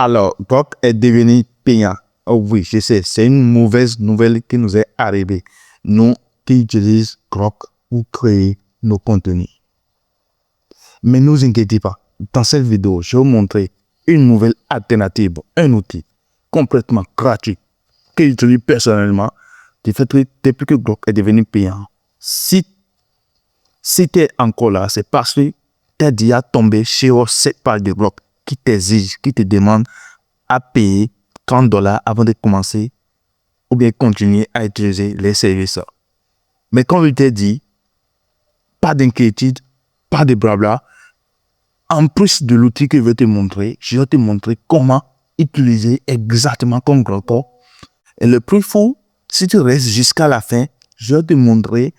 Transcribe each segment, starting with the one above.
Alors, Grok est devenu payant. Oh oui, je sais, c'est une mauvaise nouvelle qui nous est arrivée. Nous qui utilisons Grok pour créer nos contenus. Mais ne vous inquiétez pas, dans cette vidéo, je vais vous montrer une nouvelle alternative, un outil complètement gratuit que j'utilise personnellement depuis que Grok est devenu payant. Si tu es encore là, c'est parce que tu es déjà tombé sur cette page de Grok qui t'exige, qui te demande à payer $30 avant de commencer ou bien continuer à utiliser les services. Mais comme je t'ai dit, pas d'inquiétude, pas de blabla. En plus de l'outil que je vais te montrer, je vais te montrer comment utiliser exactement comme Grok. Et le plus fou, si tu restes jusqu'à la fin, je vais te montrer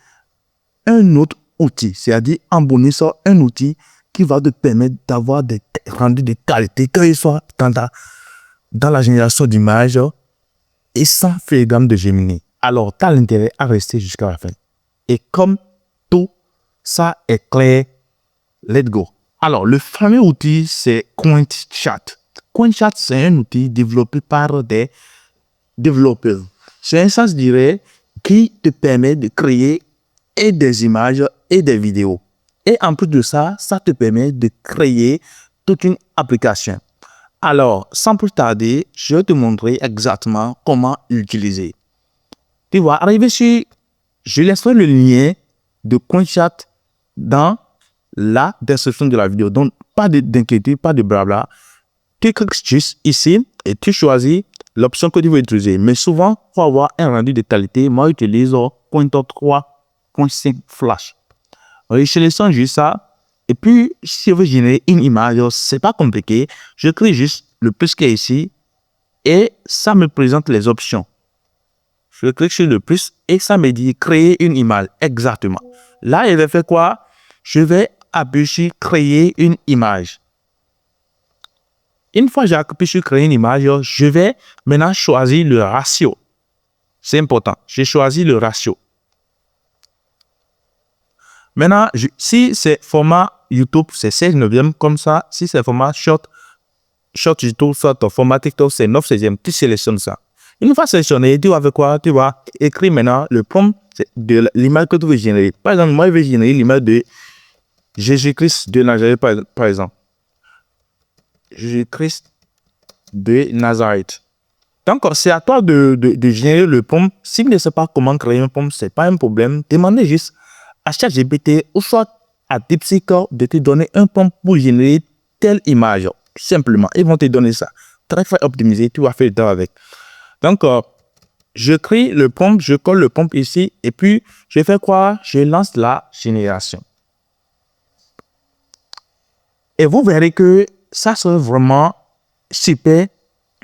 un autre outil, c'est-à-dire en bonus, un outil qui va te permettre d'avoir des rendus de qualité, que ce soit dans la génération d'images et sans filigrane de Gemini. Alors, tu as l'intérêt à rester jusqu'à la fin. Et comme tout ça est clair, let's go. Alors, le fameux outil, c'est CoinChat. CoinChat, c'est un outil développé par des développeurs. C'est un sens, je dirais, qui te permet de créer et des images et des vidéos. Et en plus de ça, ça te permet de créer toute une application. Alors, sans plus tarder, je vais te montrer exactement comment l'utiliser. Tu vas arriver sur... Je laisserai le lien de CoinChat dans la description de la vidéo. Donc, pas d'inquiétude, pas de blabla. Tu cliques juste ici et tu choisis l'option que tu veux utiliser. Mais souvent, pour avoir un rendu de qualité, moi, j'utilise Pointer 3.5 Flash. Je sélectionne juste ça. Et puis, si je veux générer une image, c'est pas compliqué. Je clique juste le plus qui est ici et ça me présente les options. Je clique sur le plus et ça me dit créer une image. Exactement. Là, je vais faire quoi? Je vais appuyer sur créer une image. Une fois que j'ai appuyé sur créer une image, je vais maintenant choisir le ratio. C'est important. J'ai choisi le ratio. Maintenant, si c'est format YouTube, c'est 16/9 comme ça. Si c'est format short YouTube, soit format TikTok, c'est 9/16. Tu sélectionnes ça. Une fois sélectionné, tu vas faire quoi? Tu vas écrire maintenant le prompt de l'image que tu veux générer. Par exemple, moi, je vais générer l'image de Jésus-Christ de Nazareth, par exemple. Jésus-Christ de Nazareth. Donc, c'est à toi de générer le prompt. Si tu ne sais pas comment créer un prompt, ce n'est pas un problème. Demandez juste à ChatGPT ou soit à DeepSeek de te donner un prompt pour générer telle image. Simplement, ils vont te donner ça. Très optimisé, tu vas faire le temps avec. Donc, je crée le prompt, je colle le prompt ici et puis je fais quoi? Je lance la génération. Et vous verrez que ça sera vraiment super.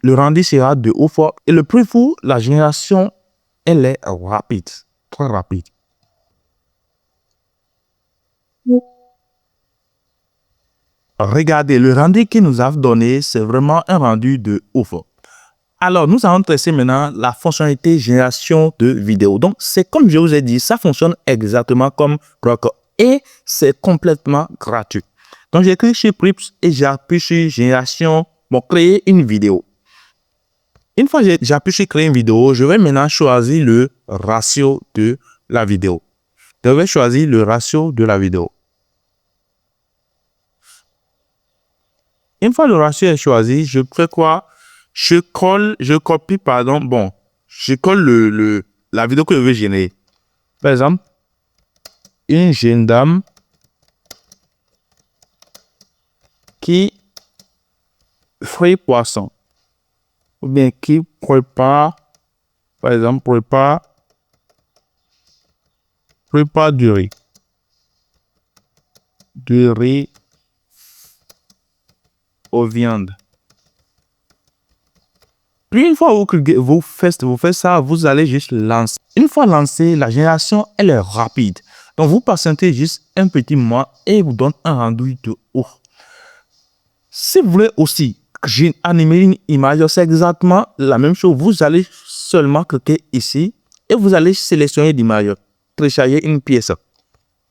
Le rendu sera de haut fort. Et le plus fou, la génération, elle est rapide. Très rapide. Regardez, le rendu qu'il nous a donné, c'est vraiment un rendu de haut fort. Alors, nous allons tester maintenant la fonctionnalité génération de vidéo. Donc, c'est comme je vous ai dit, ça fonctionne exactement comme Grok et c'est complètement gratuit. Donc, j'ai cliqué sur Prips et j'appuie sur génération pour créer une vidéo. Une fois que j'appuie sur créer une vidéo, je vais maintenant choisir le ratio de la vidéo. Je vais choisir le ratio de la vidéo. Une fois le ratio est choisi, je fais quoi? Je copie, la vidéo que je veux générer. Par exemple, une jeune dame qui frit poisson. Ou bien qui prépare, par exemple, prépare du riz. Du riz aux viandes. Puis une fois que vous faites ça, vous allez juste lancer. Une fois lancé, la génération, elle est rapide. Donc, vous patientez juste un petit moment et vous donne un rendu de haut. Si vous voulez aussi animer une image, c'est exactement la même chose. Vous allez seulement cliquer ici et vous allez sélectionner l'image. Télécharger une pièce.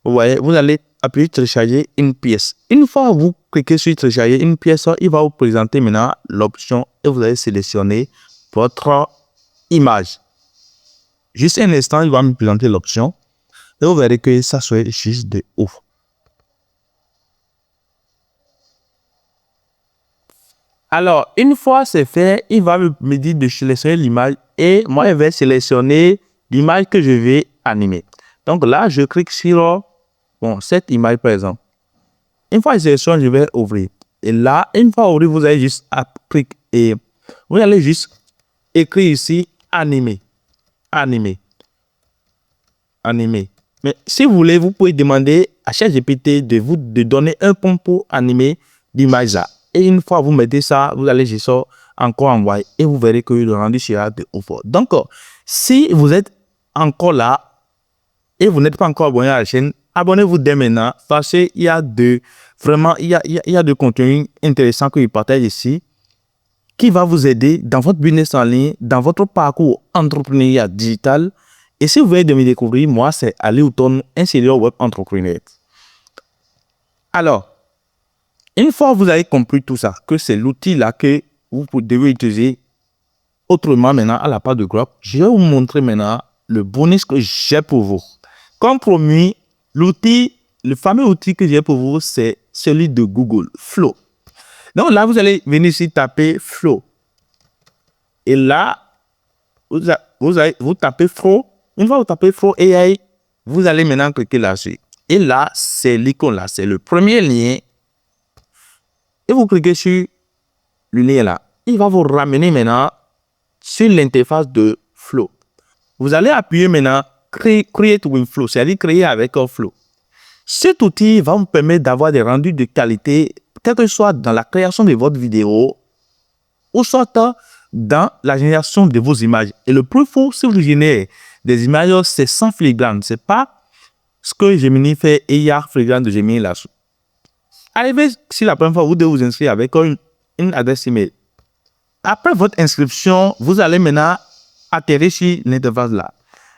Vous voyez, vous allez appuyer télécharger une pièce. Une fois que vous cliquez sur télécharger une pièce, il va vous présenter maintenant l'option et vous allez sélectionner votre image. Juste un instant, il va me présenter l'option et vous verrez que ça soit juste de ouf. Alors, une fois c'est fait, il va me dire de sélectionner l'image et moi, je vais sélectionner l'image que je vais animer. Donc là, je clique sur cette image, par exemple. Une fois que je sélectionne, je vais ouvrir. Et là, une fois ouvert, vous allez juste cliquer et vous allez juste écrire ici animer. Animer. Animer. Mais si vous voulez, vous pouvez demander à ChatGPT de donner un prompt pour animer l'image là. Et une fois que vous mettez ça, vous allez juste encore envoyer et vous verrez que le rendu sera de ouf. Donc, si vous êtes encore là et vous n'êtes pas encore abonné à la chaîne, abonnez-vous dès maintenant parce qu'il y a de contenu intéressant que je partage ici qui va vous aider dans votre business en ligne, dans votre parcours entrepreneuriat digital. Et si vous voulez me découvrir, moi, c'est Ali Houghton, un senior web entrepreneur. Alors, une fois que vous avez compris tout ça, que c'est l'outil là que vous devez utiliser autrement maintenant à la part de Grok, je vais vous montrer maintenant le bonus que j'ai pour vous. Comme promis, le fameux outil que j'ai pour vous, c'est celui de Google, Flow. Donc là, vous allez venir ici taper Flow. Et là, vous tapez Flow. Une fois que vous tapez Flow AI, vous allez maintenant cliquer là-dessus. Et là, c'est l'icône là, c'est le premier lien. Et vous cliquez sur le lien là. Il va vous ramener maintenant sur l'interface de Flow. Vous allez appuyer maintenant Create with Flow, c'est-à-dire créer avec un Flow. Cet outil va vous permettre d'avoir des rendus de qualité, quel que soit dans la création de votre vidéo ou soit dans la génération de vos images. Et le plus fort, si vous générez des images, c'est sans filigrane. Ce n'est pas ce que Gemini fait et il y a filigrane de Gemini là-dessus. Arrivez, si la première fois, vous devez vous inscrire avec une adresse email. Après votre inscription, vous allez maintenant atterrir sur l'interface là.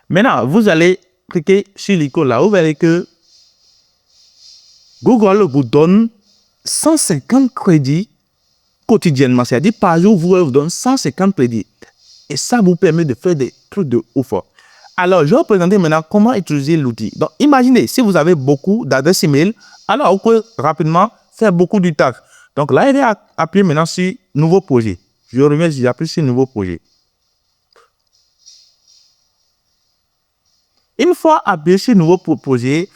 Maintenant, vous allez cliquer sur l'icône là. Vous verrez que Google vous donne 150 crédits quotidiennement. C'est-à-dire par jour, vous donne 150 crédits. Et ça vous permet de faire des trucs de ouf. Alors, je vais vous présenter maintenant comment utiliser l'outil. Donc, imaginez, si vous avez beaucoup d'adresses email, alors vous pouvez rapidement faire beaucoup du taf. Donc là, il est appuyé maintenant sur Nouveau projet. Je reviens, j'appuie sur Nouveau projet. Une fois appuyé sur Nouveau projet,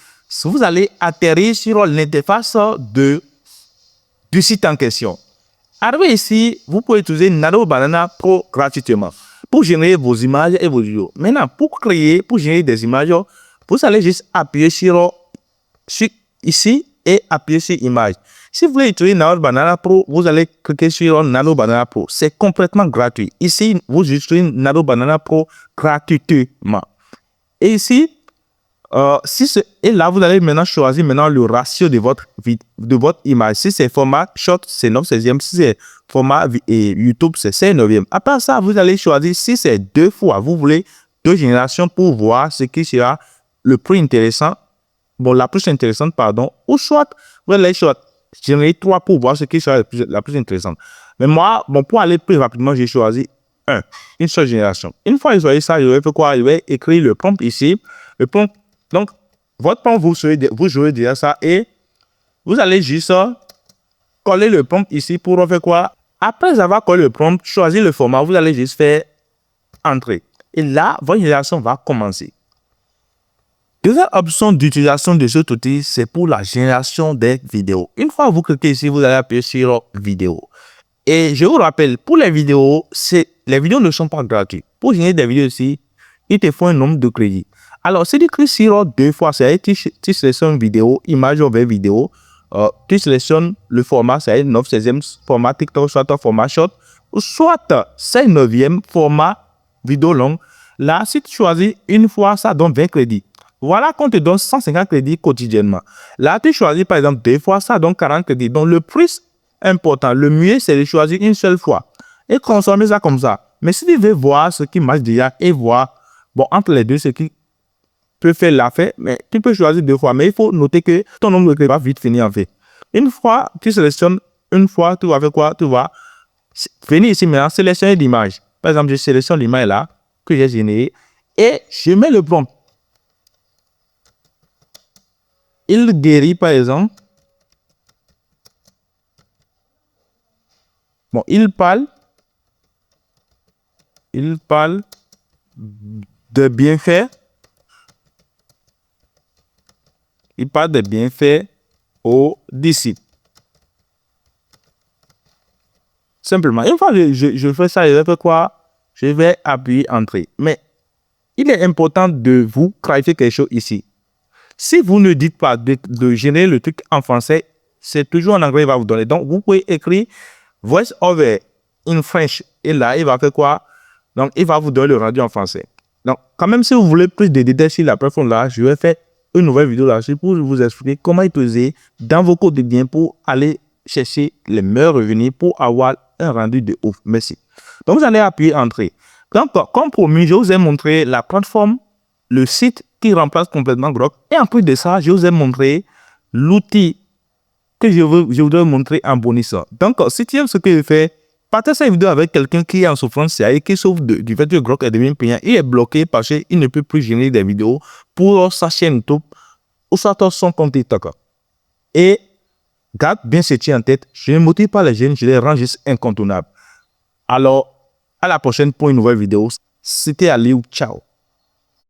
vous allez atterrir sur l'interface du site en question. Arrivé ici, vous pouvez utiliser Nano Banana Pro gratuitement pour générer vos images et vos vidéos. Maintenant, pour générer des images, vous allez juste appuyer sur ici et appuyer sur Image. Si vous voulez utiliser Nano Banana Pro, vous allez cliquer sur Nano Banana Pro. C'est complètement gratuit. Ici, vous utilisez Nano Banana Pro gratuitement. Et ici, et là, vous allez maintenant choisir le ratio de votre image. Si c'est format short, c'est 9/16e. Si c'est format YouTube, c'est 5/9e. Après ça, vous allez choisir si c'est 2 fois. Vous voulez 2 générations pour voir ce qui sera le plus intéressant. Bon, la plus intéressante, pardon. Ou soit, vous allez générer 3 pour voir ce qui sera la plus intéressante. Mais moi, pour aller plus rapidement, j'ai choisi une seule génération. Une fois que vous voyez ça, je vais faire quoi? Je vais écrire le prompt ici. Le prompt, donc, votre prompt, vous jouez déjà ça et vous allez juste coller le prompt ici pour faire quoi? Après avoir collé le prompt, choisir le format, vous allez juste faire entrer. Et là, votre génération va commencer. Deuxième option d'utilisation de cet outil, c'est pour la génération des vidéos. Une fois que vous cliquez ici, vous allez appuyer sur vidéo. Et je vous rappelle, pour les vidéos ne sont pas gratuites. Pour générer des vidéos ici, il te faut un nombre de crédits. Alors, si tu cliques sur 2 fois, c'est-à-dire tu sélectionnes vidéo, image vers vidéo, tu sélectionnes le format, c'est 9/16e format TikTok, soit format short, ou soit 5/9e format vidéo longue. Là, si tu choisis une fois, ça donne 20 crédits. Voilà qu'on te donne 150 crédits quotidiennement. Là, tu choisis par exemple 2 fois, ça donne 40 crédits. Donc, le plus important, le mieux, c'est de choisir une seule fois et consommer ça comme ça. Mais si tu veux voir ce qui marche déjà et voir, entre les deux, ce qui peux faire l'affaire, mais tu peux choisir 2 fois. Mais il faut noter que ton nombre de crédits va vite finir en fait. Une fois, tu sélectionnes une fois, tu vas faire quoi? Tu vas venir ici maintenant, sélectionner l'image. Par exemple, je sélectionne l'image là, que j'ai générée, et je mets le prompt. Il guérit, par exemple. Bon, il parle de bienfaits. Il parle de bienfaits aux disciples. Simplement, une fois que je fais ça, je vais faire quoi? Je vais appuyer Entrée. Mais il est important de vous clarifier quelque chose ici. Si vous ne dites pas de générer le truc en français, c'est toujours en anglais qu'il va vous donner. Donc, vous pouvez écrire Voice over in French. Et là, il va faire quoi? Donc, il va vous donner le rendu en français. Donc, quand même, si vous voulez plus de détails sur la plateforme là, je vais faire une nouvelle vidéo là-dessus pour vous expliquer comment utiliser dans vos quotidiens pour aller chercher les meilleurs revenus pour avoir un rendu de ouf. Merci. Donc, vous allez appuyer Entrée. Donc, comme promis, je vous ai montré la plateforme, le site qui remplace complètement Grok. Et en plus de ça, je vous ai montré l'outil que je voudrais vous montrer en bonus. Donc, si tu aimes ce que je fais, partage cette vidéo avec quelqu'un qui est en souffrance et qui souffre du fait que Grok est devenu payant. Il est bloqué parce qu'il ne peut plus générer des vidéos pour sa chaîne YouTube ou son compte TikTok. Et garde bien ceci en tête, je ne motive pas les jeunes, je les rends juste incontournables. Alors, à la prochaine pour une nouvelle vidéo. C'était Aliou, ciao.